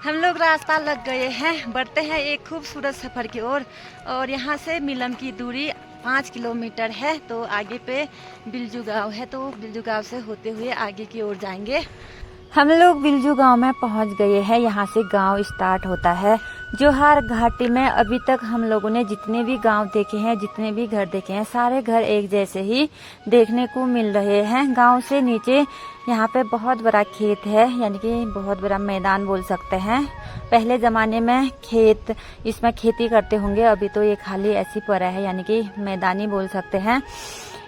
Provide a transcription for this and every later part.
हम लोग रास्ता लग गए हैं, बढ़ते हैं एक खूबसूरत सफ़र की ओर। और यहाँ से मिलम की दूरी 5 किलोमीटर है। तो आगे पे बिलजू गांव है, तो बिलजू गांव से होते हुए आगे की ओर जाएंगे। हम लोग बिलजू गांव में पहुंच गए हैं। यहाँ से गांव स्टार्ट होता है। जोहार घाटी में अभी तक हम लोगों ने जितने भी गांव देखे हैं, जितने भी घर देखे हैं, सारे घर एक जैसे ही देखने को मिल रहे हैं। गांव से नीचे यहाँ पे बहुत बड़ा खेत है, यानी कि बहुत बड़ा मैदान बोल सकते हैं। पहले ज़माने में खेत, इसमें खेती करते होंगे, अभी तो ये खाली ऐसी पड़ा है, यानी कि मैदानी बोल सकते हैं।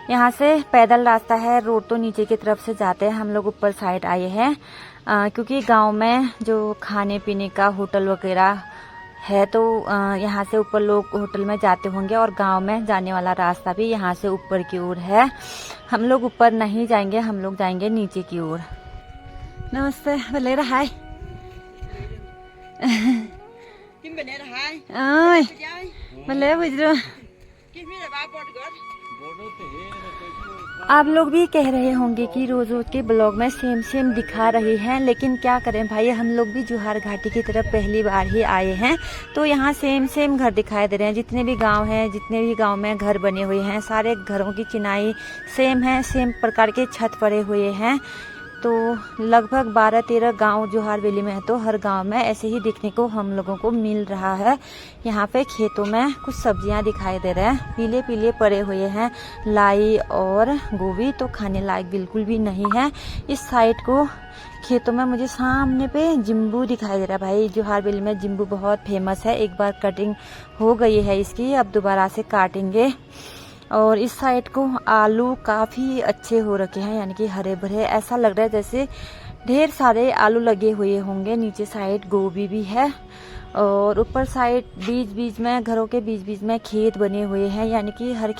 यहाँ से पैदल रास्ता है, रोड तो नीचे की तरफ से जाते हैं। हम लोग ऊपर साइड आए हैं क्योंकि गांव में जो खाने पीने का होटल वगैरह है, तो यहाँ से ऊपर लोग होटल में जाते होंगे और गांव में जाने वाला रास्ता भी यहाँ से ऊपर की ओर है। हम लोग ऊपर नहीं जाएंगे, हम लोग जाएंगे नीचे की ओर। नमस्ते, भले रहा भले बुझ। आप लोग भी कह रहे होंगे कि रोज रोज के ब्लॉग में सेम दिखा रही हैं, लेकिन क्या करें भाई, हम लोग भी जोहार घाटी की तरफ पहली बार ही आए हैं, तो यहाँ सेम घर दिखाई दे रहे हैं। जितने भी गांव हैं, जितने भी गांव में घर बने हुए हैं, सारे घरों की चिनाई सेम है, सेम प्रकार के छत पड़े हुए हैं। तो लगभग 12-13 गांव जोहार वैली में है, तो हर गांव में ऐसे ही देखने को हम लोगों को मिल रहा है। यहाँ पे खेतों में कुछ सब्जियां दिखाई दे रहे हैं, पीले पीले पड़े हुए हैं। लाई और गोभी तो खाने लायक बिल्कुल भी नहीं है। इस साइड को खेतों में मुझे सामने पे जिम्बू दिखाई दे रहा है। भाई जोहार वैली में जिम्बू बहुत फेमस है। एक बार कटिंग हो गई है इसकी, अब दोबारा से काटेंगे। और इस साइड को आलू काफ़ी अच्छे हो रखे हैं, यानी कि हरे भरे, ऐसा लग रहा है जैसे ढेर सारे आलू लगे हुए होंगे। नीचे साइड गोभी भी है और ऊपर साइड बीच में, घरों के बीच में खेत बने हुए हैं, यानी कि हर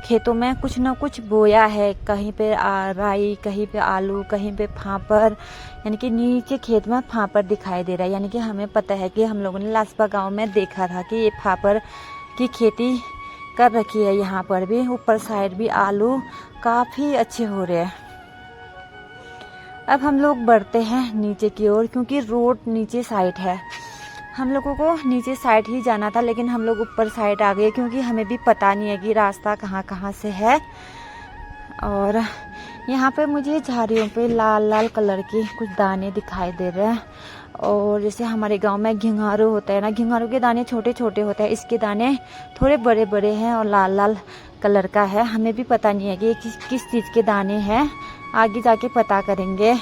खेतों में कुछ ना कुछ बोया है। कहीं पे राई, कहीं पे आलू, कहीं पे फापर, यानी कि नीचे खेत में फापर दिखाई दे रहा है। यानी कि हमें पता है कि हम लोगों ने लासपा गाँव में देखा था कि ये फापर की खेती कर रखी है। यहाँ पर भी ऊपर साइड भी आलू काफ़ी अच्छे हो रहे हैं। अब हम लोग बढ़ते हैं नीचे की ओर, क्योंकि रोड नीचे साइड है। हम लोगों को नीचे साइड ही जाना था, लेकिन हम लोग ऊपर साइड आ गए, क्योंकि हमें भी पता नहीं है कि रास्ता कहाँ से है। और यहाँ पे मुझे झाड़ियों पे लाल कलर के कुछ दाने दिखाई दे रहे हैं। और जैसे हमारे गांव में घिंगारू होता है ना, घिंगारू के दाने छोटे छोटे होते हैं, इसके दाने थोड़े बड़े बड़े हैं और लाल कलर का है। हमें भी पता नहीं है कि ये किस चीज़ के दाने हैं, आगे जाके पता करेंगे।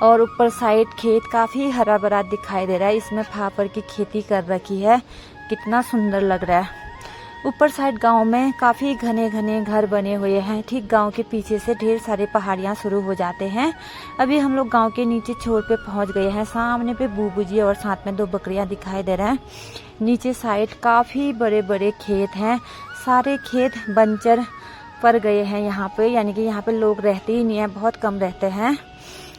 और ऊपर साइड खेत काफ़ी हरा भरा दिखाई दे रहा है, इसमें फापर की खेती कर रखी है, कितना सुंदर लग रहा है। ऊपर साइड गांव में काफ़ी घने घर बने हुए हैं। ठीक गांव के पीछे से ढेर सारे पहाड़ियां शुरू हो जाते हैं। अभी हम लोग गांव के नीचे छोर पे पहुंच गए हैं। सामने पे बूबूजी और साथ में 2 बकरियां दिखाई दे रहे हैं। नीचे साइड काफ़ी बड़े खेत हैं, सारे खेत बंजर पड़ गए हैं यहाँ पे, यानी कि यहाँ पे लोग रहते ही नहीं है, बहुत कम रहते हैं।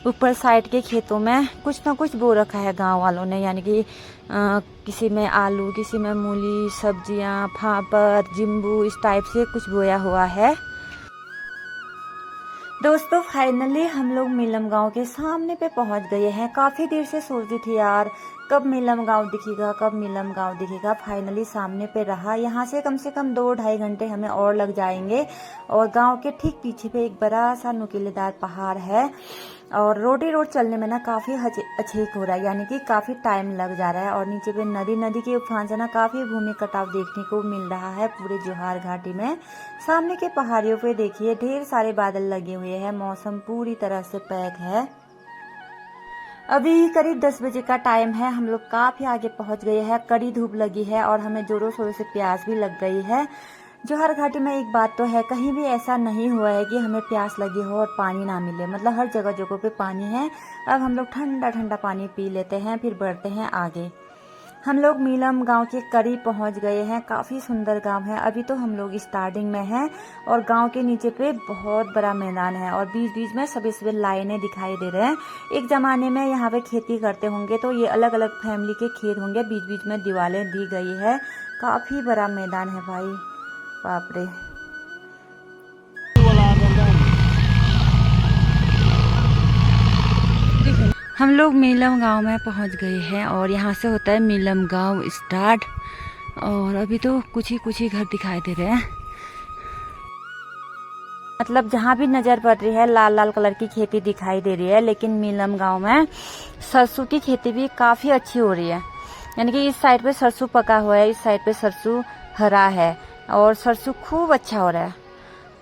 ऊपर साइड के खेतों में कुछ ना कुछ बो रखा है गांव वालों ने, यानी कि किसी में आलू, किसी में मूली, सब्जियां, फापर, जिम्बू, इस टाइप से कुछ बोया हुआ है। दोस्तों फाइनली हम लोग मिलम गांव के सामने पे पहुंच गए हैं। काफ़ी देर से सोच रही थी यार, कब मिलम गांव दिखेगा, कब मिलम गांव दिखेगा। फाइनली सामने पे रहा। यहाँ से कम 2-2.5 घंटे हमें और लग जाएंगे। और गांव के ठीक पीछे पे एक बड़ा सा नुकीलेदार पहाड़ है। और रोड चलने में ना काफ़ी अछेक हो रहा है, यानी कि काफ़ी टाइम लग जा रहा है। और नीचे पे नदी के उफान से ना काफ़ी भूमि कटाव देखने को मिल रहा है पूरे जोहार घाटी में। सामने के पहाड़ियों पे देखिए ढेर सारे बादल लगे हुए हैं, मौसम पूरी तरह से पैक है। अभी करीब 10 बजे का टाइम है। हम लोग काफ़ी आगे पहुंच गए हैं। कड़ी धूप लगी है और हमें जोरों शोरों से प्यास भी लग गई है। जोहार घाटी में एक बात तो है, कहीं भी ऐसा नहीं हुआ है कि हमें प्यास लगी हो और पानी ना मिले, मतलब हर जगह पे पानी है। अब हम लोग ठंडा पानी पी लेते हैं, फिर बढ़ते हैं आगे। हम लोग मिलम गांव के करीब पहुंच गए हैं। काफ़ी सुंदर गांव है। अभी तो हम लोग स्टार्टिंग में हैं और गांव के नीचे पे बहुत बड़ा मैदान है और बीच में सभी लाइनें दिखाई दे रहे हैं। एक ज़माने में यहाँ पे खेती करते होंगे, तो ये अलग अलग फैमिली के खेत होंगे। बीच में दीवारें दी गई है। काफ़ी बड़ा मैदान है भाई, बाप रे। हम लोग मीलम गांव में पहुंच गए हैं और यहाँ से होता है मीलम गांव स्टार्ट। और अभी तो कुछ ही घर दिखाई दे रहे हैं, मतलब जहाँ भी नजर पड़ रही है लाल लाल कलर की खेती दिखाई दे रही है। लेकिन मीलम गांव में सरसों की खेती भी काफी अच्छी हो रही है, यानी कि इस साइड पे सरसों पका हुआ है, इस साइड पे सरसों हरा है और सरसों खूब अच्छा हो रहा है।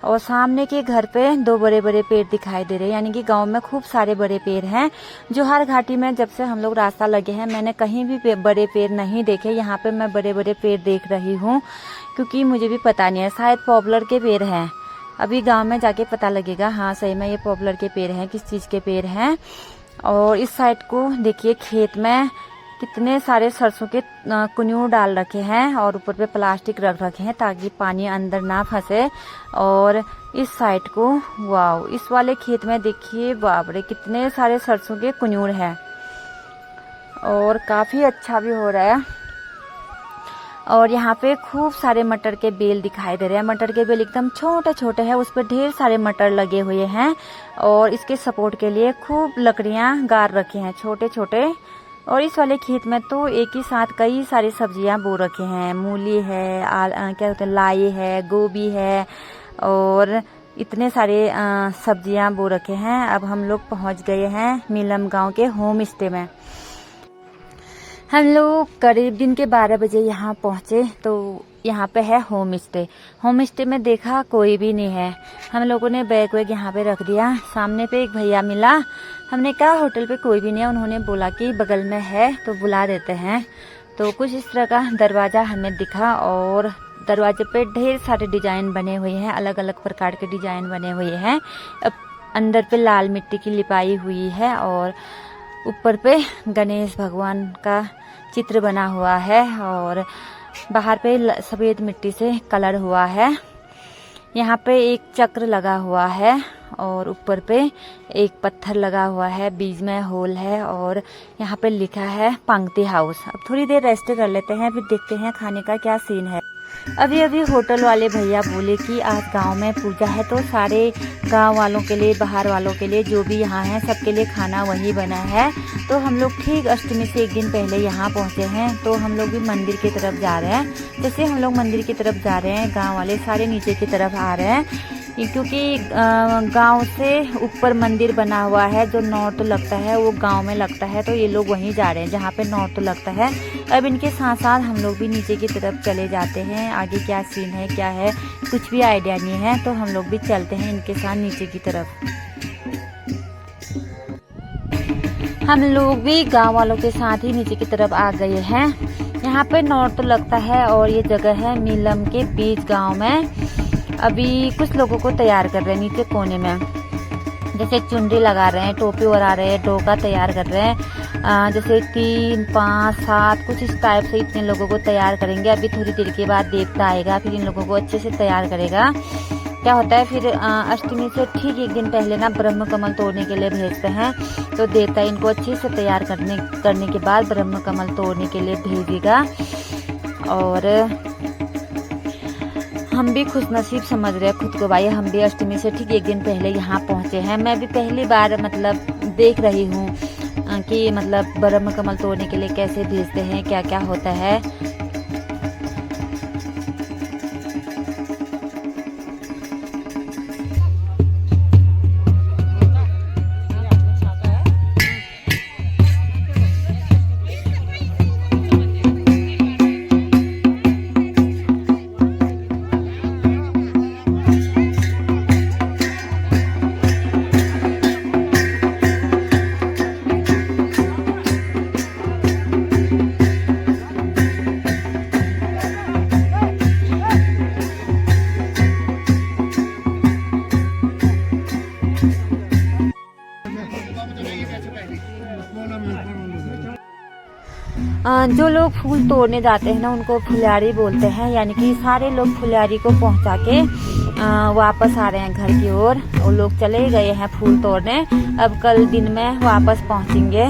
और सामने के घर पे 2 बड़े बड़े पेड़ दिखाई दे रहे हैं, यानी कि गांव में खूब सारे बड़े पेड़ हैं। जोहार घाटी में जब से हम लोग रास्ता लगे हैं मैंने कहीं भी बड़े पेड़ नहीं देखे। यहाँ पे मैं बड़े बड़े पेड़ देख रही हूँ, क्योंकि मुझे भी पता नहीं है, शायद पॉपुलर के पेड़ हैं। अभी गांव में जाके पता लगेगा। हाँ सही में ये पॉपुलर के पेड़ हैं, किस चीज के पेड़ हैं। और इस साइड को देखिए, खेत में कितने सारे सरसों के कुन्यूर डाल रखे हैं और ऊपर पे प्लास्टिक रख रखे हैं ताकि पानी अंदर ना फंसे। और इस साइड को वाव, इस वाले खेत में देखिए बाप रे कितने सारे सरसों के कुन्यूर हैं और काफी अच्छा भी हो रहा है। और यहाँ पे खूब सारे मटर के बेल दिखाई दे रहे हैं। मटर के बेल एकदम छोटे छोटे हैं, उस पर ढेर सारे मटर लगे हुए हैं और इसके सपोर्ट के लिए खूब लकड़ियां गाड़ रखे हैं छोटे छोटे। और इस वाले खेत में तो एक ही साथ कई सारी सब्जियां बो रखे हैं, मूली है, क्या होता है, लाई है, गोभी है और इतने सारे सब्जियां बो रखे हैं। अब हम लोग पहुंच गए हैं मीलम गांव के होम स्टे में। हम लोग करीब दिन के 12 बजे यहाँ पहुँचे। तो यहाँ पे है होम स्टे। होम स्टे में देखा कोई भी नहीं है। हम लोगों ने बैग वैग यहाँ पे रख दिया। सामने पे एक भैया मिला, हमने कहा होटल पे कोई भी नहीं है। उन्होंने बोला कि बगल में है तो बुला देते हैं। तो कुछ इस तरह का दरवाजा हमें दिखा और दरवाजे पे ढेर सारे डिजाइन बने हुए हैं, अलग अलग प्रकार के डिजाइन बने हुए हैं। अब अंदर पे लाल मिट्टी की लिपाई हुई है और ऊपर पे गणेश भगवान का चित्र बना हुआ है और बाहर पे सफेद मिट्टी से कलर हुआ है। यहाँ पे एक चक्र लगा हुआ है और ऊपर पे एक पत्थर लगा हुआ है, बीच में होल है और यहाँ पे लिखा है पंक्ति हाउस। अब थोड़ी देर रेस्ट कर लेते हैं, फिर देखते हैं खाने का क्या सीन है। अभी अभी होटल वाले भैया बोले कि आज गांव में पूजा है तो सारे गांव वालों के लिए, बाहर वालों के लिए, जो भी यहाँ हैं सबके लिए खाना वही बना है। तो हम लोग ठीक अष्टमी से एक दिन पहले यहाँ पहुँचे हैं। तो हम लोग भी मंदिर की तरफ जा रहे हैं। जैसे हम लोग मंदिर की तरफ जा रहे हैं, गांव वाले सारे नीचे की तरफ आ रहे हैं, क्योंकि गांव से ऊपर मंदिर बना हुआ है। जो नॉर्थ लगता है वो गांव में लगता है, तो ये लोग वहीं जा रहे हैं जहाँ पे नॉर्थ लगता है। अब इनके साथ साथ हम लोग भी नीचे की तरफ चले जाते हैं। आगे क्या सीन है क्या है कुछ भी आइडिया नहीं है, तो हम लोग भी चलते हैं इनके साथ नीचे की तरफ। हम लोग भी गांव वालों के साथ ही नीचे की तरफ आ गए हैं। यहाँ पे नॉर्थ लगता है और ये जगह है मीलम के बीच गाँव में। अभी कुछ लोगों को तैयार कर रहे हैं नीचे कोने में, जैसे चुनरी लगा रहे हैं, टोपी ओढ़ा रहे हैं, डोका तैयार कर रहे हैं। जैसे 3, 5, 7 कुछ इस टाइप से इतने लोगों को तैयार करेंगे। अभी थोड़ी देर के बाद देवता आएगा, फिर इन लोगों को अच्छे से तैयार करेगा। क्या होता है फिर अष्टमी से ठीक एक दिन पहले ना ब्रह्म कमल तोड़ने के लिए भेजते हैं। तो देवता इनको अच्छे से तैयार करने के बाद ब्रह्म कमल तोड़ने के लिए भेजेगा। और हम भी खुश नसीब समझ रहे हैं खुद को भाई, हम भी अष्टमी से ठीक एक दिन पहले यहाँ पहुँचे हैं। मैं भी पहली बार मतलब देख रही हूँ कि मतलब ब्रह्म कमल तोड़ने के लिए कैसे भेजते हैं, क्या क्या होता है। जो लोग फूल तोड़ने जाते हैं ना उनको फुलझड़ी बोलते हैं, यानी कि सारे लोग फुलझड़ी को पहुंचा के वापस आ रहे हैं घर की ओर। वो लोग चले गए हैं फूल तोड़ने, अब कल दिन में वापस पहुंचेंगे।